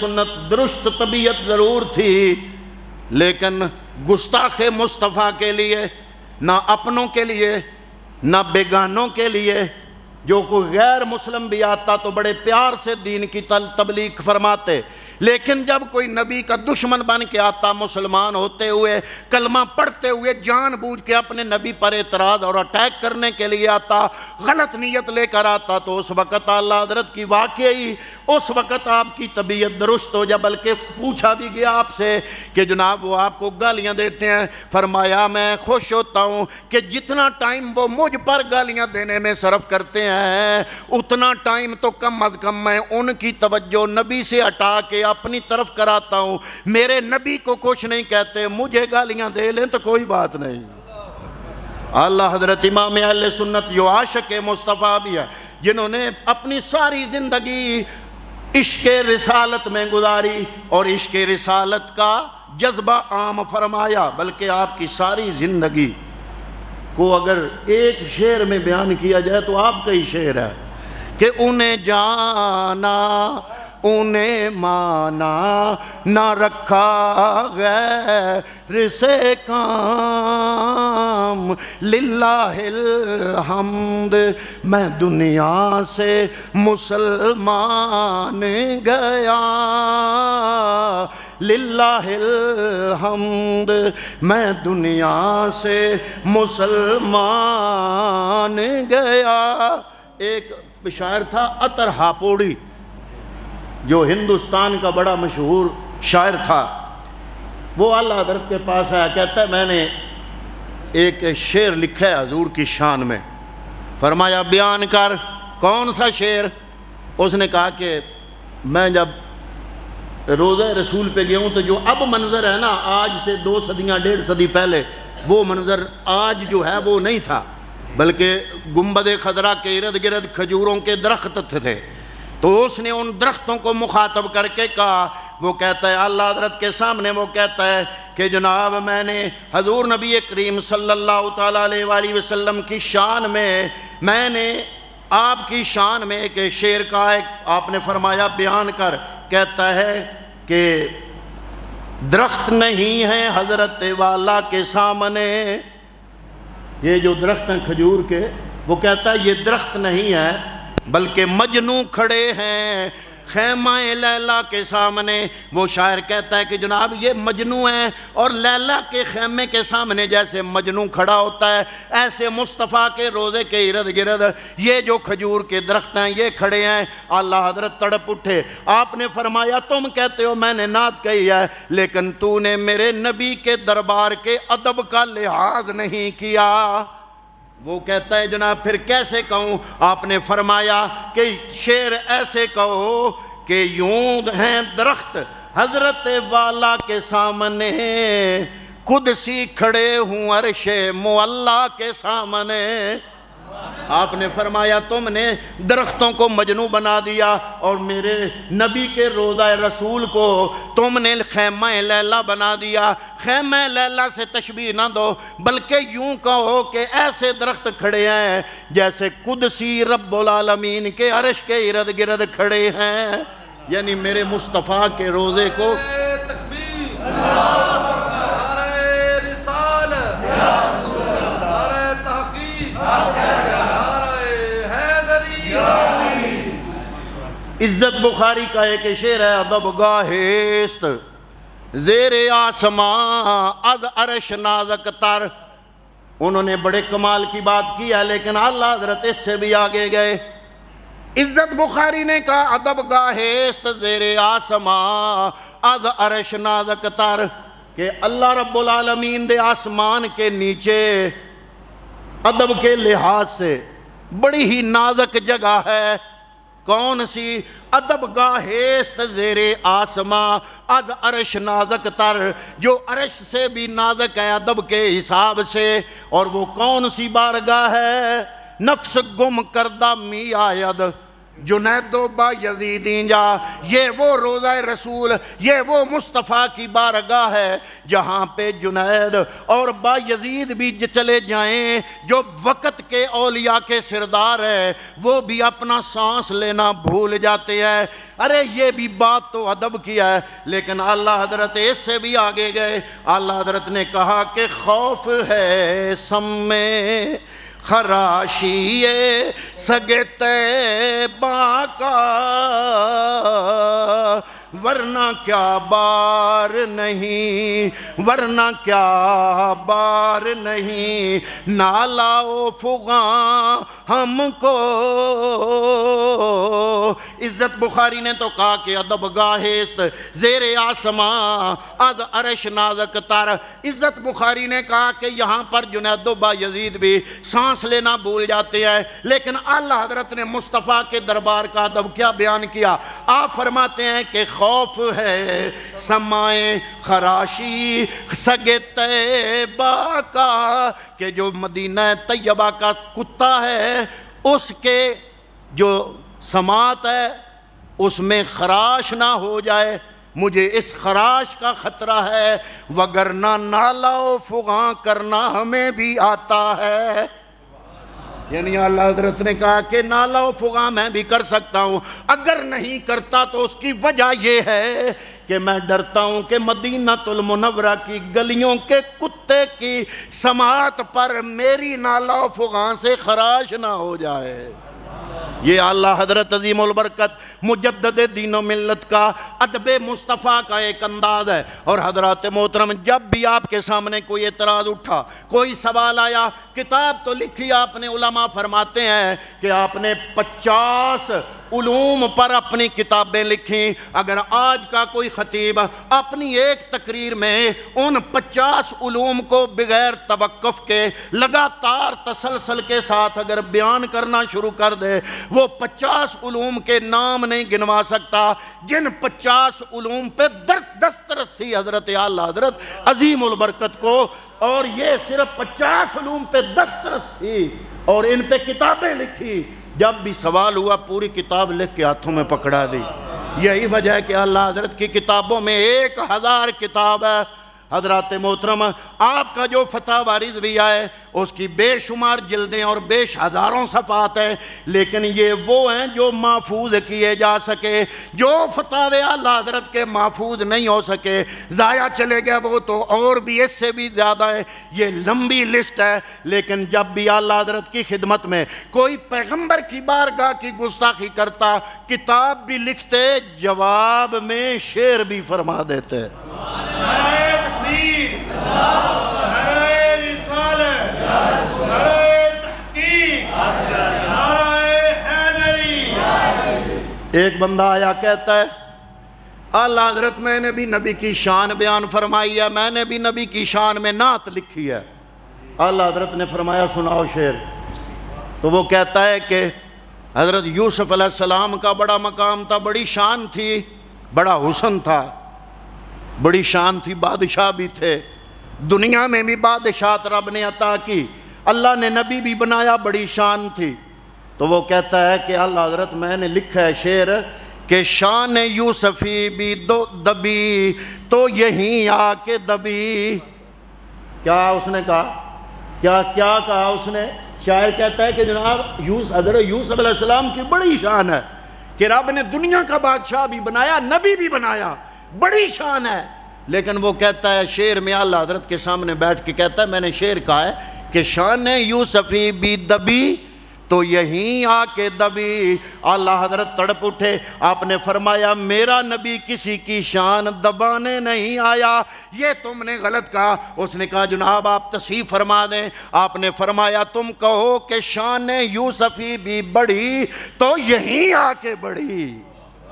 سنت درست طبیعت ضرور تھی، لیکن گستاخ مصطفیٰ کے لیے، نہ اپنوں کے لیے نہ بیگانوں کے لیے، جو کوئی غیر مسلم بھی آتا تو بڑے پیار سے دین کی تبلیغ فرماتے، لیکن جب کوئی نبی کا دشمن بن کے آتا، مسلمان ہوتے ہوئے کلمہ پڑھتے ہوئے جان بوجھ کے اپنے نبی پر اعتراض اور اٹیک کرنے کے لیے آتا، غلط نیت لے کر آتا، تو اس وقت اعلیٰ حضرت کی واقعی اس وقت آپ کی طبیعت درست ہو جائے۔ بلکہ پوچھا بھی گیا آپ سے کہ جناب وہ آپ کو گالیاں دیتے ہیں، فرمایا میں خوش ہوتا ہوں کہ جتنا ٹائم وہ مجھ پر گالیاں دینے میں صرف کرتے ہیں اتنا ٹائم تو کم از کم میں ان کی توجہ نبی سے ہٹا کے اپنی طرف کراتا ہوں۔ میرے نبی کو کچھ نہیں کہتے، مجھے گالیاں دے لیں تو کوئی بات نہیں۔ اللہ حضرت امام اہل سنت جو عاشق مصطفیٰ بھی ہے، جنہوں نے اپنی ساری زندگی عشق رسالت میں گزاری اور عشق رسالت کا جذبہ عام فرمایا، بلکہ آپ کی ساری زندگی کو اگر ایک شعر میں بیان کیا جائے تو آپ کا ہی شعر ہے کہ انہیں جانا انہیں مانا نہ رکھا غیر سے کام، للہ الحمد میں دنیا سے مسلمان گیا، للہ الحمد میں دنیا سے مسلمان گیا۔ ایک شاعر تھا عطر ہاپوڑی، جو ہندوستان کا بڑا مشہور شاعر تھا، وہ اعلیٰ حضرت کے پاس آیا، کہتا ہے میں نے ایک شعر لکھا ہے حضور کی شان میں۔ فرمایا بیان کر، کون سا شعر؟ اس نے کہا کہ میں جب روضہ رسول پہ گیا ہوں تو جو اب منظر ہے نا، آج سے 2 صدیاں 1.5 صدی پہلے وہ منظر آج جو ہے وہ نہیں تھا، بلکہ گنبد خضرا کے ارد گرد کھجوروں کے درخت تھے۔ تو اس نے ان درختوں کو مخاطب کر کے کہا، وہ کہتا ہے اعلیٰ حضرت کے سامنے، وہ کہتا ہے کہ جناب میں نے حضور نبی کریم صلی اللہ تعالیٰ علیہ وآلہ وسلم کی شان میں نے آپ کی شان میں ایک شعر کا ایک آپ نے فرمایا بیان کر، کہتا ہے کہ درخت نہیں ہے حضرت والا کے سامنے، یہ جو درخت ہیں کھجور کے، وہ کہتا ہے یہ درخت نہیں ہے بلکہ مجنو کھڑے ہیں خیمہ لیلا کے سامنے۔ وہ شاعر کہتا ہے کہ جناب یہ مجنو ہیں، اور لیلا کے خیمے کے سامنے جیسے مجنو کھڑا ہوتا ہے، ایسے مصطفیٰ کے روضے کے ارد گرد یہ جو کھجور کے درخت ہیں یہ کھڑے ہیں۔ اعلیٰ حضرت تڑپ اٹھے، آپ نے فرمایا تم کہتے ہو میں نے نعت کہی ہے، لیکن تو نے میرے نبی کے دربار کے ادب کا لحاظ نہیں کیا۔ وہ کہتا ہے جناب پھر کیسے کہوں؟ آپ نے فرمایا کہ شعر ایسے کہو کہ یوں ہیں درخت حضرت والا کے سامنے، قدسی کھڑے ہوں عرش معلیٰ کے سامنے۔ آپ نے فرمایا تم نے درختوں کو مجنو بنا دیا اور میرے نبی کے روضہ رسول کو تم نے خیمہ لیلا بنا دیا۔ خیمہ لیلا سے تشبیہ نہ دو، بلکہ یوں کہو کہ ایسے درخت کھڑے ہیں جیسے قدسی رب العالمین کے عرش کے ارد گرد کھڑے ہیں، یعنی میرے مصطفیٰ کے روضے کو عزت بخاری کا ایک شعر ہے، ادب گاہست زیر آسمان از عرش نازک تر۔ انہوں نے بڑے کمال کی بات کی ہے، لیکن اعلیٰ حضرت اس سے بھی آگے گئے۔ عزت بخاری نے کہا ادب گاہست زیر آسمان از عرش نازک تر، کہ اللہ رب العالمین دے آسمان کے نیچے ادب کے لحاظ سے بڑی ہی نازک جگہ ہے۔ کون سی؟ ادب گاہست زیر آسمان از عرش نازک تر، جو عرش سے بھی نازک ہے ادب کے حساب سے۔ اور وہ کون سی بارگاہ ہے؟ نفس گم کردہ می آید جنید و با یزید اینجا، یہ وہ روضہ رسول، یہ وہ مصطفیٰ کی بارگاہ ہے جہاں پہ جنید اور با یزید بھی چلے جائیں جو وقت کے اولیاء کے سردار ہے، وہ بھی اپنا سانس لینا بھول جاتے ہیں۔ ارے یہ بھی بات تو ادب کی ہے، لیکن اللہ حضرت اس سے بھی آگے گئے۔ اللہ حضرت نے کہا کہ خوف ہے سمیں خراشی سگے طیبہ کا، ورنہ کیا بار نہیں، ورنہ کیا بار نہیں، نالاؤ فغاں ہم کو۔ عزت بخاری نے تو کہا کہ ادب گاہست زیر آسماں از عرش نازک تر۔ عزت بخاری نے کہا کہ یہاں پر جنید و با یزید بھی سانس لینا بھول جاتے ہیں، لیکن اللہ حضرت نے مصطفیٰ کے دربار کا ادب کیا بیان کیا؟ آپ فرماتے ہیں کہ خوف ہے سمائے خراشی سگے طیبہ کا، کہ جو مدینہ طیبہ کا کتا ہے اس کے جو سماعت ہے اس میں خراش نہ ہو جائے، مجھے اس خراش کا خطرہ ہے، وگرنہ نالا و فغاں کرنا ہمیں بھی آتا ہے۔ یعنی اللہ حضرت نے کہا کہ نالا و فغاں میں بھی کر سکتا ہوں، اگر نہیں کرتا تو اس کی وجہ یہ ہے کہ میں ڈرتا ہوں کہ مدینہ المنورہ کی گلیوں کے کتے کی سماعت پر میری نالا و فغاں سے خراش نہ ہو جائے۔ یہ اللہ حضرت عظیم البرکت مجدد دین و ملت کا ادب مصطفیٰ کا ایک انداز ہے۔ اور حضرات محترم، جب بھی آپ کے سامنے کوئی اعتراض اٹھا، کوئی سوال آیا، کتاب تو لکھی آپ نے، علماء فرماتے ہیں کہ آپ نے 50 علوم پر اپنی کتابیں لکھیں۔ اگر آج کا کوئی خطیب اپنی ایک تقریر میں ان 50 علوم کو بغیر توقف کے لگاتار تسلسل کے ساتھ اگر بیان کرنا شروع کر دے، وہ 50 علوم کے نام نہیں گنوا سکتا جن 50 علوم پہ دسترسی حضرت اعلیٰ حضرت عظیم البرکت کو، اور یہ صرف 50 علوم پہ دسترس تھی اور ان پہ کتابیں لکھی۔ جب بھی سوال ہوا پوری کتاب لکھ کے ہاتھوں میں پکڑا دی۔ یہی وجہ ہے کہ اللہ حضرت کی کتابوں میں 1000 کتاب ہے۔ حضرات محترم، آپ کا جو فتاوی رضویہ ہے اس کی بے شمار جلدیں اور بے ہزاروں صفحات ہیں، لیکن یہ وہ ہیں جو محفوظ کیے جا سکے۔ جو فتاوی اعلیٰ حضرت کے محفوظ نہیں ہو سکے، ضائع چلے گئے، وہ تو اور بھی اس سے بھی زیادہ ہے۔ یہ لمبی لسٹ ہے، لیکن جب بھی اعلیٰ حضرت کی خدمت میں کوئی پیغمبر کی بارگاہ کی گستاخی کرتا، کتاب بھی لکھتے، جواب میں شعر بھی فرما دیتے۔ ایک بندہ آیا کہتا ہے اعلیٰ حضرت میں نے بھی نبی کی شان بیان فرمائی ہے، میں نے بھی نبی کی شان میں نعت لکھی ہے۔ اعلیٰ حضرت نے فرمایا سناؤ شعر۔ تو وہ کہتا ہے کہ حضرت یوسف علیہ السلام کا بڑا مقام تھا، بڑی شان تھی، بڑا حسن تھا، بڑی شان تھی، بادشاہ بھی تھے، دنیا میں بھی بادشاہت رب نے عطا کی، اللہ نے نبی بھی بنایا، بڑی شان تھی۔ تو وہ کہتا ہے کہ اللہ حضرت میں نے لکھا ہے شعر کہ شان یوسفی بھی دبی تو یہیں آ کے دبی۔ کیا اس نے کہا؟ کیا کہا اس نے؟ شاعر کہتا ہے کہ جناب حضرت یوسف علیہ السلام کی بڑی شان ہے کہ رب نے دنیا کا بادشاہ بھی بنایا، نبی بھی بنایا، بڑی شان ہے۔ لیکن وہ کہتا ہے شعر میں اللہ حضرت کے سامنے بیٹھ کے کہتا ہے میں نے شعر کہا ہے کہ شان یوسفی بھی دبی تو یہیں آ کے دبی۔ اللہ حضرت تڑپ اٹھے، آپ نے فرمایا میرا نبی کسی کی شان دبانے نہیں آیا، یہ تم نے غلط کہا۔ اس نے کہا جناب آپ تصحیح فرما دیں۔ آپ نے فرمایا تم کہو کہ شان یوسفی بھی بڑھی تو یہیں آ کے بڑھی،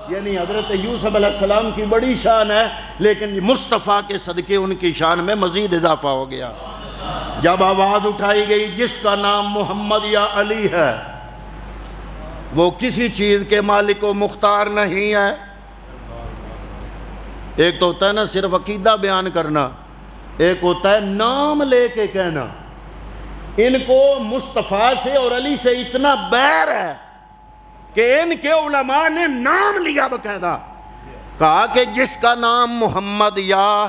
یعنی حضرت یوسف علیہ السلام کی بڑی شان ہے، لیکن مصطفیٰ کے صدقے ان کی شان میں مزید اضافہ ہو گیا۔ جب آواز اٹھائی گئی جس کا نام محمد یا علی ہے وہ کسی چیز کے مالک و مختار نہیں ہے۔ ایک تو ہوتا ہے نا صرف عقیدہ بیان کرنا، ایک ہوتا ہے نام لے کے کہنا۔ ان کو مصطفیٰ سے اور علی سے اتنا بیر ہے کہ ان کے علماء نے نام لیا باقاعدہ، کہا کہ جس کا نام محمد یا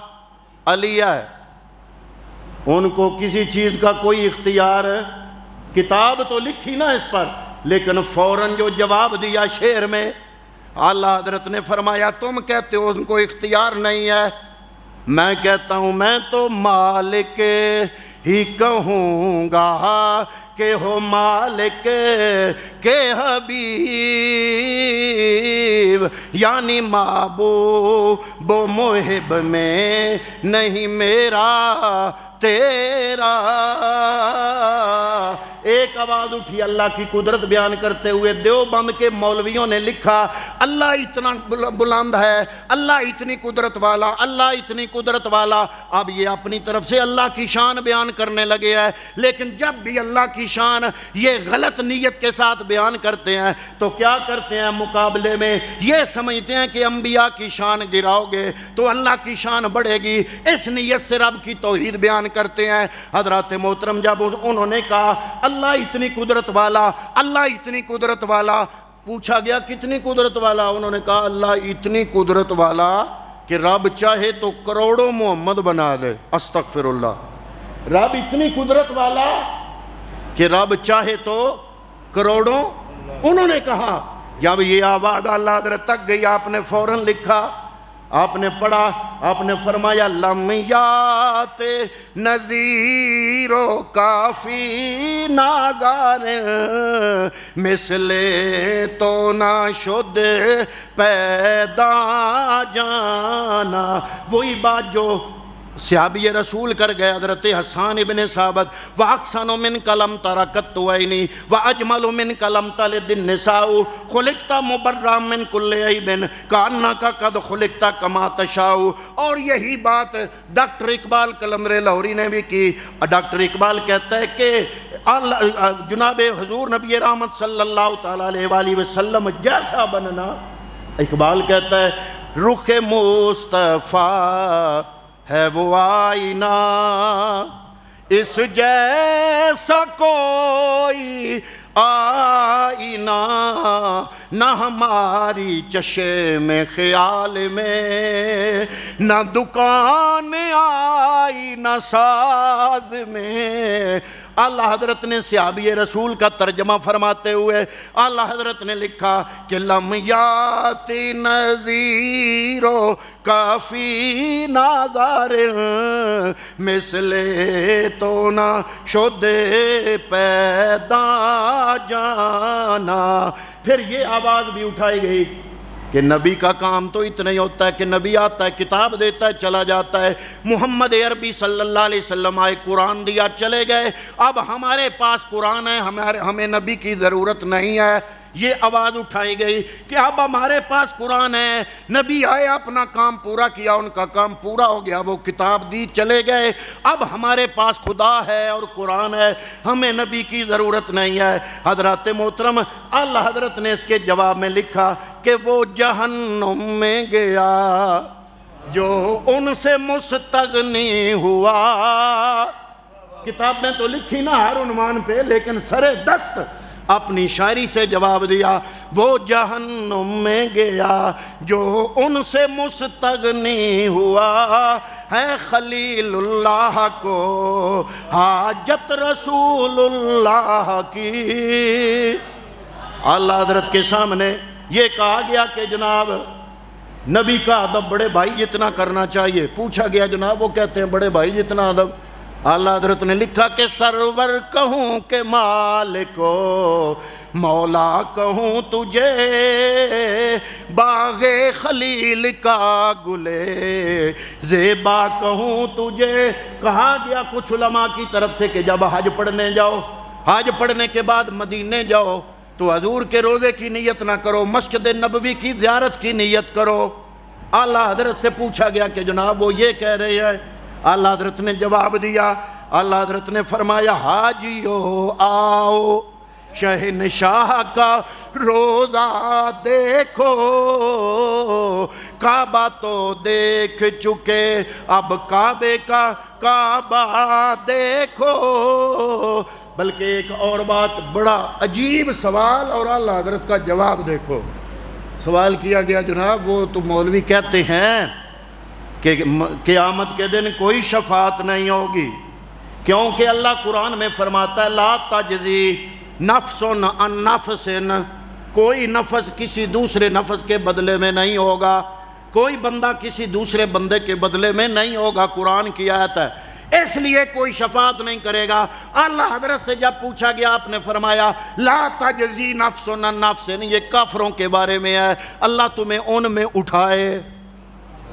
علی ہے ان کو کسی چیز کا کوئی اختیار ہے؟ کتاب تو لکھی نا اس پر، لیکن فوراً جو جواب دیا شعر میں، اعلیٰ حضرت نے فرمایا تم کہتے ہو ان کو اختیار نہیں ہے، میں کہتا ہوں میں تو مالک ہی کہوں گا کہ ہو مالک کے حبیب، یعنی محبوب و محب میں نہیں میرا تیرا۔ ایک آواز اٹھی اللہ کی قدرت بیان کرتے ہوئے، دیوبند کے مولویوں نے لکھا اللہ اتنا بلند ہے، اللہ اتنی قدرت والا، اللہ اتنی قدرت والا۔ اب یہ اپنی طرف سے اللہ کی شان بیان کرنے لگے ہیں، لیکن جب بھی اللہ کی شان یہ غلط نیت کے ساتھ بیان کرتے ہیں تو کیا کرتے ہیں؟ مقابلے میں یہ سمجھتے ہیں کہ انبیاء کی شان گراؤ گے تو اللہ کی شان بڑھے گی، اس نیت سے رب کی توحید بیان کرتے ہیں۔ حضرات محترم جب انہوں نے کہا اللہ اتنی قدرت والا، اللہ اتنی قدرت والا، پوچھا گیا کتنی قدرت والا؟ انہوں نے کہا اللہ اتنی قدرت والا کہ رب چاہے تو کروڑوں محمد بنا دے۔ استغفر اللہ۔ رب اتنی قدرت والا کہ رب چاہے تو کروڑوں۔ انہوں نے کہا جب یہ آواز اعلیٰ حضرت تک گئی آپ نے فوراً لکھا، آپ نے پڑھا، آپ نے فرمایا لم یات نظیر و کافی نازار مثل تو نہ شد پیدا جانا۔ وہی بات جو صحابی رسول کر گئے حضرت حسان ابن ثابت، وَأَحْسَنُ مِنْكَ لَمْ تَرَ قَطُّ عَيْنِي وَأَجْمَلُ مِنْكَ لَمْ تَلِدِ النِّسَاءُ خُلِقْتَ مُبَرًّا مِنْ كُلِّ عَيْبٍ كَأَنَّكَ قَدْ خُلِقْتَ كَمَا تَشَاءُ۔ اور یہی بات ڈاکٹر اقبال قلندر لاہوری نے بھی کی۔ ڈاکٹر اقبال کہتا ہے کہ جناب حضور نبی رحمت صلی اللہ تعالیٰ علیہ وآلہ وسلم جیسا بننا، اقبال کہتا ہے رخ مصطفیٰ ہے وہ آئینہ، اس جیسا کوئی آئینہ نہ ہماری چشم خیال میں، نہ دکان آئی نہ ساز میں۔ اعلیٰ حضرت نے صحابی رسول کا ترجمہ فرماتے ہوئے اعلیٰ حضرت نے لکھا کہ لم یاتی نظیر و کافی نازار مثل تو نہ شد پیدا جانا۔ پھر یہ آواز بھی اٹھائی گئی کہ نبی کا کام تو اتنا ہی ہوتا ہے کہ نبی آتا ہے کتاب دیتا ہے چلا جاتا ہے، محمد عربی صلی اللہ علیہ وسلم آئے قرآن دیا چلے گئے، اب ہمارے پاس قرآن ہے، ہمیں نبی کی ضرورت نہیں ہے۔ یہ آواز اٹھائی گئی کہ اب ہمارے پاس قرآن ہے، نبی آئے اپنا کام پورا کیا، ان کا کام پورا ہو گیا، وہ کتاب دی چلے گئے، اب ہمارے پاس خدا ہے اور قرآن ہے، ہمیں نبی کی ضرورت نہیں ہے۔ حضرات محترم اعلیٰ حضرت نے اس کے جواب میں لکھا کہ وہ جہنم میں گیا جو ان سے مستغنی ہوا۔ کتاب میں تو لکھی نا ہر عنوان پہ، لیکن سر دست اپنی شاعری سے جواب دیا، وہ جہنم میں گیا جو ان سے مستغنی ہوا، ہے خلیل اللہ کو حاجت رسول اللہ کی۔ اعلیٰ حضرت کے سامنے یہ کہا گیا کہ جناب نبی کا ادب بڑے بھائی جتنا کرنا چاہیے۔ پوچھا گیا جناب، وہ کہتے ہیں بڑے بھائی جتنا ادب۔ اعلیٰ حضرت نے لکھا کہ سرور کہوں کہ مالک و مولا کہوں تجھے، باغ خلیل کا گلے زیبا کہوں تجھے۔ کہا گیا کچھ علماء کی طرف سے کہ جب حج پڑھنے جاؤ، حج پڑھنے کے بعد مدینے جاؤ تو حضور کے روزے کی نیت نہ کرو، مسجد نبوی کی زیارت کی نیت کرو۔ اعلیٰ حضرت سے پوچھا گیا کہ جناب وہ یہ کہہ رہے ہیں، اعلیٰ حضرت نے جواب دیا، اعلیٰ حضرت نے فرمایا حاجیو آؤ شہنشاہ کا روزہ دیکھو، کعبہ تو دیکھ چکے اب کعبے کا کعبہ دیکھو، بلکہ ایک اور بات، بڑا عجیب سوال اور اعلیٰ حضرت کا جواب دیکھو۔ سوال کیا گیا جناب وہ تو مولوی کہتے ہیں کہ قیامت کے دن کوئی شفاعت نہیں ہوگی، کیونکہ اللہ قرآن میں فرماتا ہے لا تجزی نفس عن نفس، کوئی نفس کسی دوسرے نفس کے بدلے میں نہیں ہوگا، کوئی بندہ کسی دوسرے بندے کے بدلے میں نہیں ہوگا، قرآن کی آیت ہے، اس لیے کوئی شفاعت نہیں کرے گا۔ اللہ حضرت سے جب پوچھا گیا آپ نے فرمایا لا تجزی نفس عن نفس، یہ کافروں کے بارے میں ہے، اللہ تمہیں ان میں اٹھائے،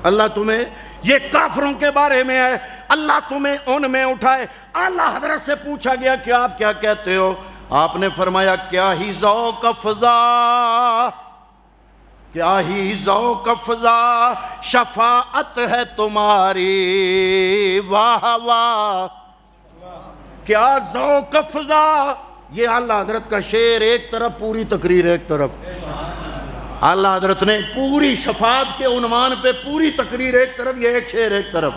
اللہ تمہیں، یہ کافروں کے بارے میں ہے، اللہ تمہیں ان میں اٹھائے۔ اللہ حضرت سے پوچھا گیا کہ آپ کیا کہتے ہو؟ آپ نے فرمایا کیا ہی ذوق افزا، کیا ہی ذوق افزا شفاعت ہے تمہاری، واہ واہ، کیا ذوق افزا۔ یہ اللہ حضرت کا شعر ایک طرف، پوری تقریر ایک طرف۔ اللہ حضرت نے پوری شفاعت کے عنوان پہ پوری تقریر ایک طرف، یہ ایک شعر ایک طرف۔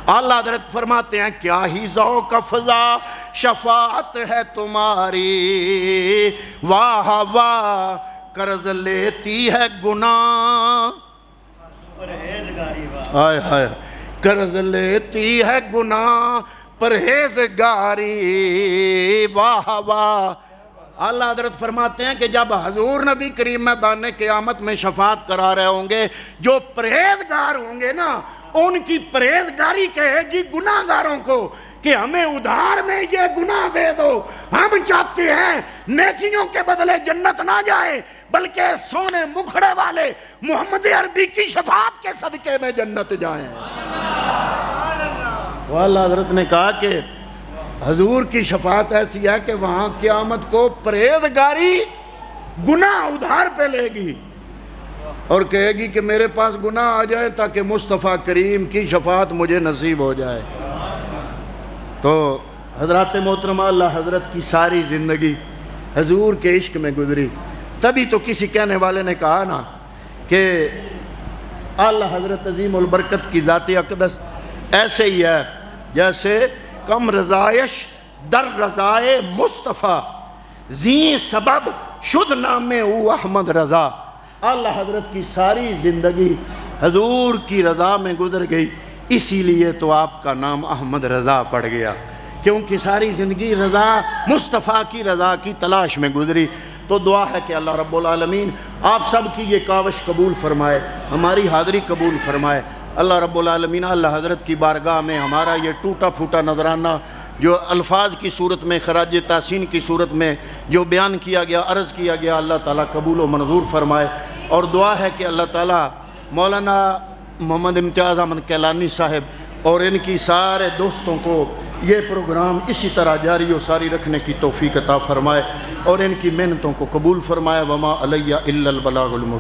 اللہ حضرت فرماتے ہیں کیا ہی ذوق افزا شفاعت ہے تمہاری، واہ واہ، قرض لیتی ہے گناہ، ہائے ہائے، قرض لیتی ہے گناہ پرہیزگاری، واہ واہ۔ اللہ حضرت فرماتے ہیں کہ جب حضور نبی کریم میدان قیامت میں شفاعت کرا رہے ہوں گے، جو پرہیزگار ہوں گے نا، ان کی پرہیزگاری کہے گی گناہ گاروں کو کہ ہمیں ادھار میں یہ گناہ دے دو، ہم چاہتے ہیں نیکیوں کے بدلے جنت نہ جائے بلکہ سونے مکھڑے والے محمد عربی کی شفاعت کے صدقے میں جنت جائیں۔ وہ اللہ حضرت نے کہا کہ حضور کی شفاعت ایسی ہے کہ وہاں قیامت کو پرہیزگاری گناہ ادھار پہ لے گی اور کہے گی کہ میرے پاس گناہ آ جائے تاکہ مصطفیٰ کریم کی شفاعت مجھے نصیب ہو جائے۔ تو حضرات محترمہ، اللہ حضرت کی ساری زندگی حضور کے عشق میں گزری، تبھی تو کسی کہنے والے نے کہا نا کہ اللہ حضرت عظیم البرکت کی ذات اقدس ایسے ہی ہے جیسے کم رضائش در رضائے مصطفیٰ، زی سبب شد نام او احمد رضا۔ اللہ حضرت کی ساری زندگی حضور کی رضا میں گزر گئی، اسی لیے تو آپ کا نام احمد رضا پڑ گیا، کیونکہ ساری زندگی رضا مصطفیٰ کی رضا کی تلاش میں گزری۔ تو دعا ہے کہ اللہ رب العالمین آپ سب کی یہ کاوش قبول فرمائے، ہماری حاضری قبول فرمائے۔ اللہ رب العالمین اللہ حضرت کی بارگاہ میں ہمارا یہ ٹوٹا پھوٹا نذرانہ جو الفاظ کی صورت میں، خراج تحسین کی صورت میں جو بیان کیا گیا، عرض کیا گیا، اللہ تعالیٰ قبول و منظور فرمائے۔ اور دعا ہے کہ اللہ تعالیٰ مولانا محمد امتیاز احمد کیلانی صاحب اور ان کی سارے دوستوں کو یہ پروگرام اسی طرح جاری و ساری رکھنے کی توفیق عطا فرمائے اور ان کی محنتوں کو قبول فرمائے۔ وما علیہ الا البلاغ المبین۔